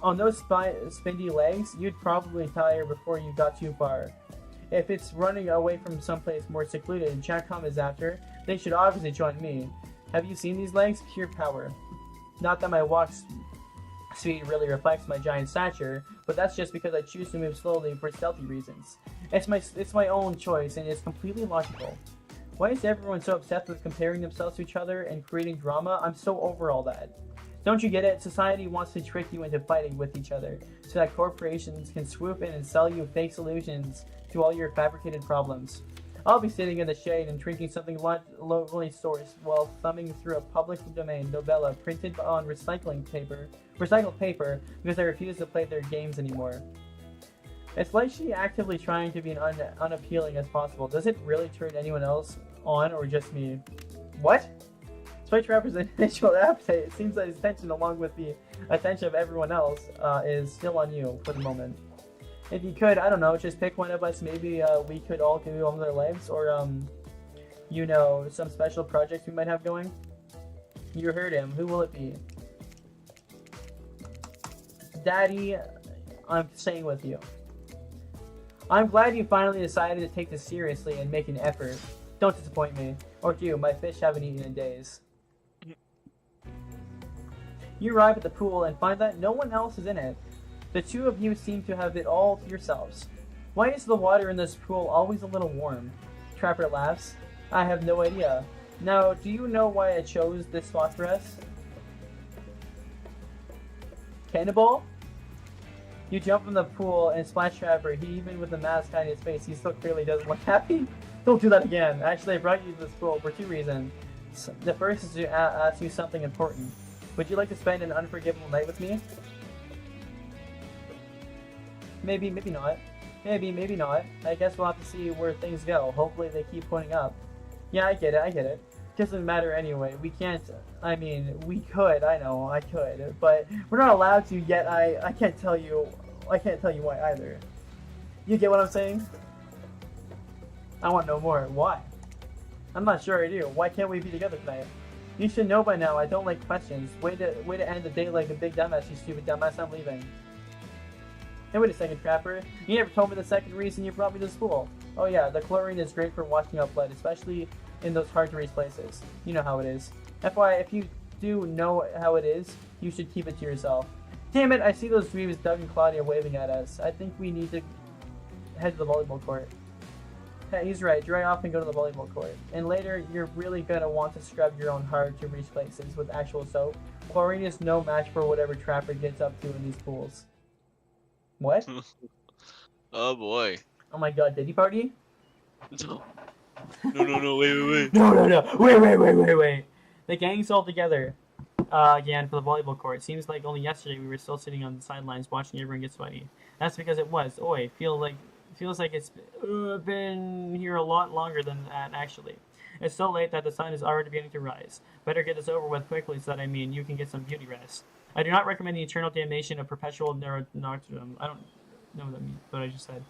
On those spindly legs, you'd probably tire before you got too far. If it's running away from someplace more secluded and Chatcom is after, they should obviously join me. Have you seen these legs? Pure power. Not that my walk speed really reflects my giant stature, but that's just because I choose to move slowly for stealthy reasons. It's my own choice, and it's completely logical. Why is everyone so obsessed with comparing themselves to each other and creating drama? I'm so over all that. Don't you get it? Society wants to trick you into fighting with each other, so that corporations can swoop in and sell you fake solutions to all your fabricated problems. I'll be sitting in the shade and drinking something locally sourced while thumbing through a public domain novella printed on recycled paper because I refuse to play their games anymore. It's like she actively trying to be unappealing as possible. Does it really turn anyone else on or just me? What? Despite Trapper's initial appetite, it seems that his attention, along with the attention of everyone else, is still on you for the moment. If you could, I don't know, just pick one of us. Maybe we could all go on their lives, or you know, some special project we might have going. You heard him. Who will it be? Daddy, I'm staying with you. I'm glad you finally decided to take this seriously and make an effort. Don't disappoint me. Or do, my fish haven't eaten in days. You arrive at the pool and find that no one else is in it. The two of you seem to have it all to yourselves. Why is the water in this pool always a little warm? Trapper laughs. I have no idea. Now, do you know why I chose this spot for us? Cannonball? You jump in the pool and splash Trapper. He, even with the mask hiding his face, he still clearly doesn't look happy. Don't do that again. Actually, I brought you to this pool for two reasons. The first is to ask you something important. Would you like to spend an unforgivable night with me? Maybe, maybe not. Maybe not. I guess we'll have to see where things go. Hopefully they keep pointing up. Yeah, I get it. Doesn't matter anyway. We can't, I mean, we could, I know, I could, but we're not allowed to yet. I can't tell you why either. You get what I'm saying? I want to know more. Why? I'm not sure I do. Why can't we be together tonight? You should know by now. I don't like questions. Way to end the day like a big dumbass, you stupid dumbass. I'm leaving. Hey, wait a second, Trapper. You never told me the second reason you brought me to school. Oh yeah, the chlorine is great for washing out blood, especially in those hard-to-reach places. You know how it is. FYI, if you do know how it is, you should keep it to yourself. Damn it, I see those dweebs Doug and Claudia waving at us. I think we need to head to the volleyball court. Hey, he's right. Dry off and go to the volleyball court. And later, you're really gonna want to scrub your own hard-to-reach places with actual soap. Chlorine is no match for whatever Trapper gets up to in these pools. What? Oh boy. Oh my god, did he party? No, wait. No, wait. The gang's all together. Again, for the volleyball court. Seems like only yesterday we were still sitting on the sidelines watching everyone get sweaty. That's because it was. Oi, feels like it's been here a lot longer than that, actually. It's so late that the sun is already beginning to rise. Better get this over with quickly so that, you can get some beauty rest. I do not recommend the eternal damnation of perpetual neuronocturnum. I don't know what that means, what I just said.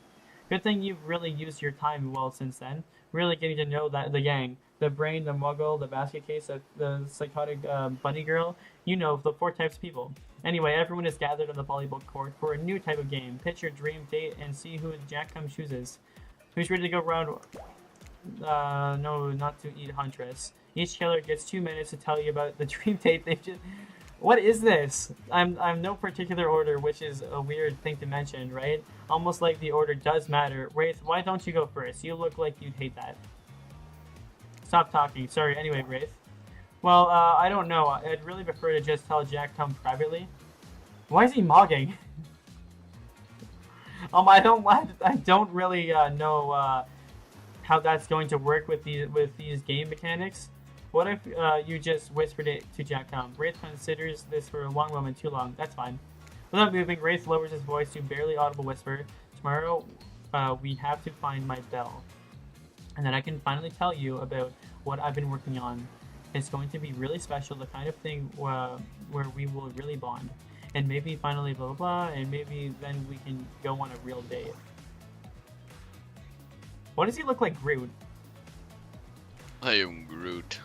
Good thing you've really used your time well since then. Really getting to know the gang. The brain, the muggle, the basket case, the psychotic bunny girl. You know, the 4 types of people. Anyway, everyone is gathered on the volleyball court for a new type of game. Pitch your dream date and see who Jack Cum chooses. Who's ready to go round? No, not to eat Huntress. Each killer gets 2 minutes to tell you about the dream date they've just... What is this? I'm no particular order, which is a weird thing to mention, right? Almost like the order does matter. Wraith, why don't you go first? You look like you'd hate that. Stop talking. Sorry, anyway, Wraith. Well, I don't know. I'd really prefer to just tell Jack Cum privately. Why is he mogging? I don't really know how that's going to work with these game mechanics. What if you just whispered it to Jack Cum? Wraith considers this for a long moment too long. That's fine. Without moving, Wraith lowers his voice to a barely audible whisper. Tomorrow, we have to find my bell. And then I can finally tell you about what I've been working on. It's going to be really special, the kind of thing where we will really bond. And maybe finally blah blah blah, and maybe then we can go on a real date. Why does he look like Groot? I am Groot.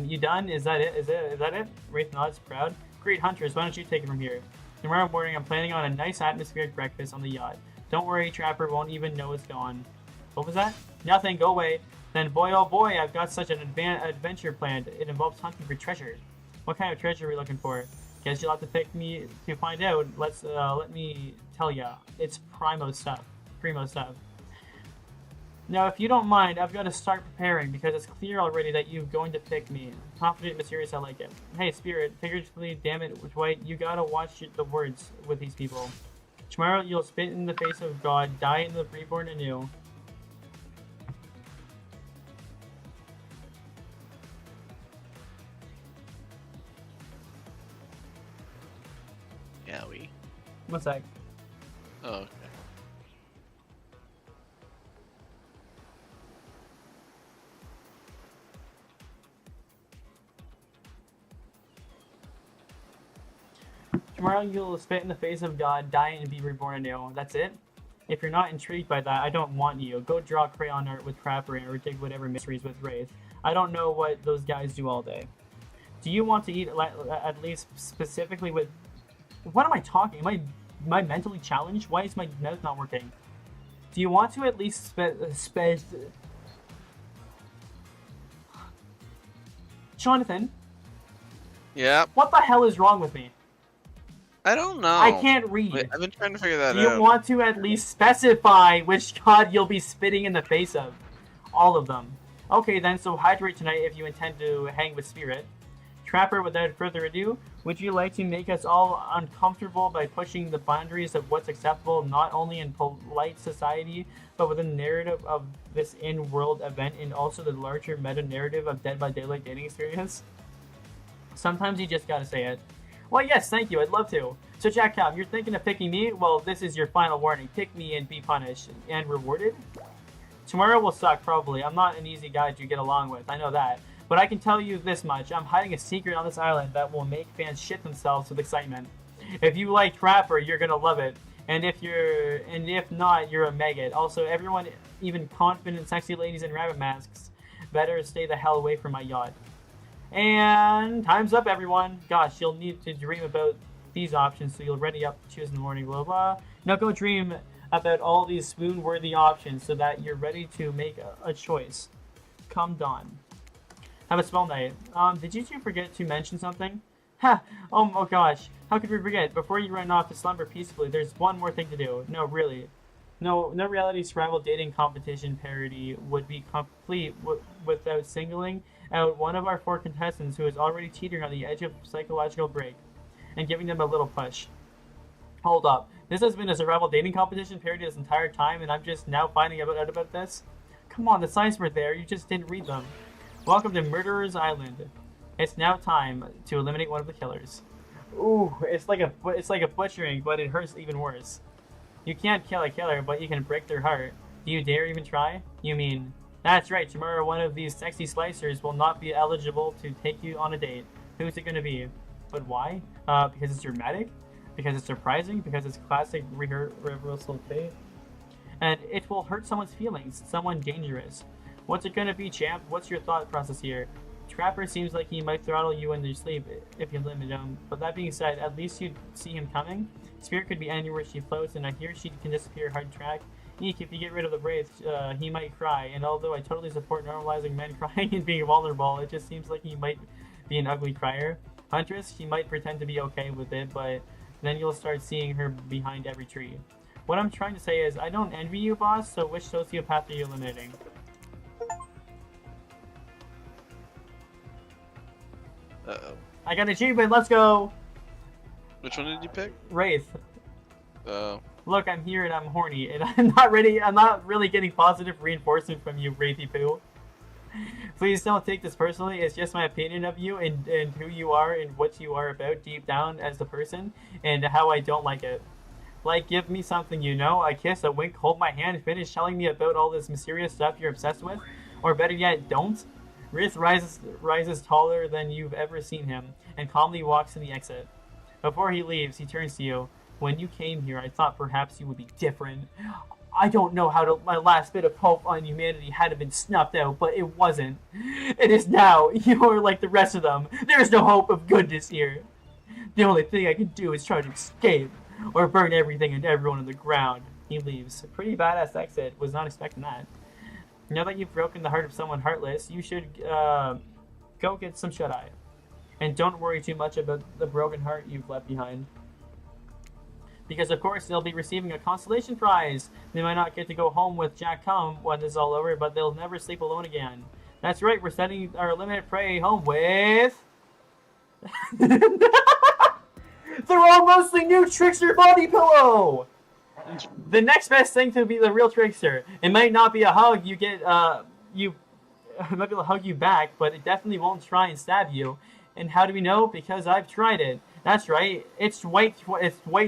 You done? Is that it? Is that it? Wraith nods, proud. Great, Huntress, why don't you take it from here? Tomorrow morning, I'm planning on a nice atmospheric breakfast on the yacht. Don't worry, Trapper won't even know it's gone. What was that? Nothing, go away. Then, boy, oh boy, I've got such an adventure planned. It involves hunting for treasure. What kind of treasure are we looking for? Guess you'll have to pick me to find out. Let me tell ya. It's primo stuff. Now, if you don't mind, I've got to start preparing because it's clear already that you're going to pick me. Confident, mysterious, I like it. Hey, Spirit, figuratively, damn it, Dwight, you gotta watch the words with these people. Tomorrow, you'll spit in the face of God, die in the reborn anew. Yeah, we. One sec. Oh, okay. Tomorrow you'll spit in the face of God, die and be reborn anew. That's it? If you're not intrigued by that, I don't want you. Go draw crayon art with Trapper or dig whatever mysteries with Wraith. I don't know what those guys do all day. Do you want to eat at least specifically with... What am I talking? Am I mentally challenged? Why is my mouth not working? Do you want to at least Jonathan? Yeah. What the hell is wrong with me? I don't know. I can't read. Wait, I've been trying to figure that Do you out. want to at least specify which god you'll be spitting in the face of? All of them. Okay then, so hydrate tonight if you intend to hang with Spirit. Trapper, without further ado, would you like to make us all uncomfortable by pushing the boundaries of what's acceptable not only in polite society, but within the narrative of this in-world event and also the larger meta-narrative of Dead by Daylight dating experience? Sometimes you just gotta say it. Well, yes, thank you. I'd love to. So, Jack Cum, you're thinking of picking me? Well, this is your final warning. Pick me and be punished. And rewarded? Tomorrow will suck, probably. I'm not an easy guy to get along with. I know that. But I can tell you this much. I'm hiding a secret on this island that will make fans shit themselves with excitement. If you like Trapper, you're gonna love it. And if not, you're a maggot. Also, everyone, even confident, sexy ladies in rabbit masks, better stay the hell away from my yacht. And time's up, everyone. Gosh, you'll need to dream about these options so you'll ready up to choose in the morning, blah, blah. Now go dream about all these spoon-worthy options so that you're ready to make a choice. Come dawn. Have a spell night. Did you two forget to mention something? Ha! Oh gosh, how could we forget? Before you run off to slumber peacefully, there's one more thing to do. No, really. No reality survival dating competition parody would be complete without singling out one of our 4 contestants who is already teetering on the edge of psychological break and giving them a little push. Hold up. This has been a survival dating competition parody this entire time and I'm just now finding out about this? Come on, the signs were there. You just didn't read them. Welcome to Murderer's Island. It's now time to eliminate one of the killers. Ooh, it's like a butchering, but it hurts even worse. You can't kill a killer, but you can break their heart. Do you dare even try? You mean... That's right, tomorrow one of these sexy slicers will not be eligible to take you on a date. Who's it gonna be? But why? Because it's dramatic? Because it's surprising? Because it's classic reversal fate? And it will hurt someone's feelings, someone dangerous. What's it gonna be, champ? What's your thought process here? Trapper seems like he might throttle you in your sleep if you limit him, but that being said, at least you'd see him coming. Spirit could be anywhere she floats, and I hear she can disappear hard track. Eek, if you get rid of the Wraith, he might cry, and although I totally support normalizing men crying and being vulnerable, it just seems like he might be an ugly crier. Huntress, she might pretend to be okay with it, but then you'll start seeing her behind every tree. What I'm trying to say is, I don't envy you, boss, so which sociopath are you eliminating? Uh-oh. I got an achievement, let's go! Which one did you pick? Wraith. Oh. Look, I'm here and I'm horny, and I'm not really getting positive reinforcement from you, Wraithy Poo. Please don't take this personally, it's just my opinion of you and who you are and what you are about deep down as the person, and how I don't like it. Like, give me something, you know? A kiss, a wink, hold my hand, finish telling me about all this mysterious stuff you're obsessed with? Or better yet, don't? Wraith rises taller than you've ever seen him, and calmly walks in the exit. Before he leaves, he turns to you. When you came here, I thought perhaps you would be different. I don't know how my last bit of hope on humanity had been snuffed out, but it wasn't. It is now. You're like the rest of them. There's no hope of goodness here. The only thing I can do is try to escape, or burn everything and everyone on the ground. He leaves. A pretty badass exit. Was not expecting that. Now that you've broken the heart of someone heartless, you should go get some shut-eye. And don't worry too much about the broken heart you've left behind. Because of course they'll be receiving a consolation prize. They might not get to go home with Jack Cum when this is all over, but they'll never sleep alone again. That's right, we're sending our limited prey home with... They're all mostly new Trickster body pillow! The next best thing to be the real Trickster. It might not be a hug you get, it might be able to hug you back, but it definitely won't try and stab you. And how do we know? Because I've tried it. That's right. It's weight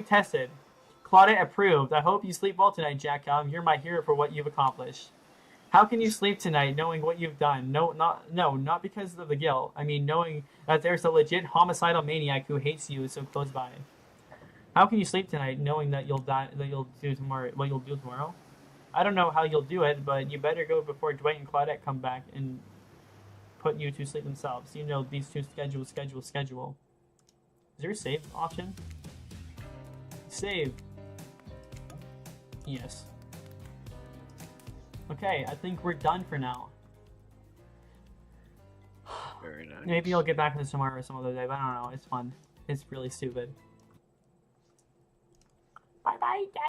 tested. Claudette approved. I hope you sleep well tonight, Jack. You're my hero for what you've accomplished. How can you sleep tonight knowing what you've done? No, not because of the guilt. I mean, knowing that there's a legit homicidal maniac who hates you so close by. How can you sleep tonight knowing that you'll die, that you'll do tomorrow, what you'll do tomorrow? I don't know how you'll do it, but you better go before Dwight and Claudette come back and put you to sleep themselves. You know, these two schedule. Is there a save option? Save. Yes. Okay, I think we're done for now. Very nice. Maybe I'll get back to this tomorrow or some other day, but I don't know. It's fun. It's really stupid. Bye-bye,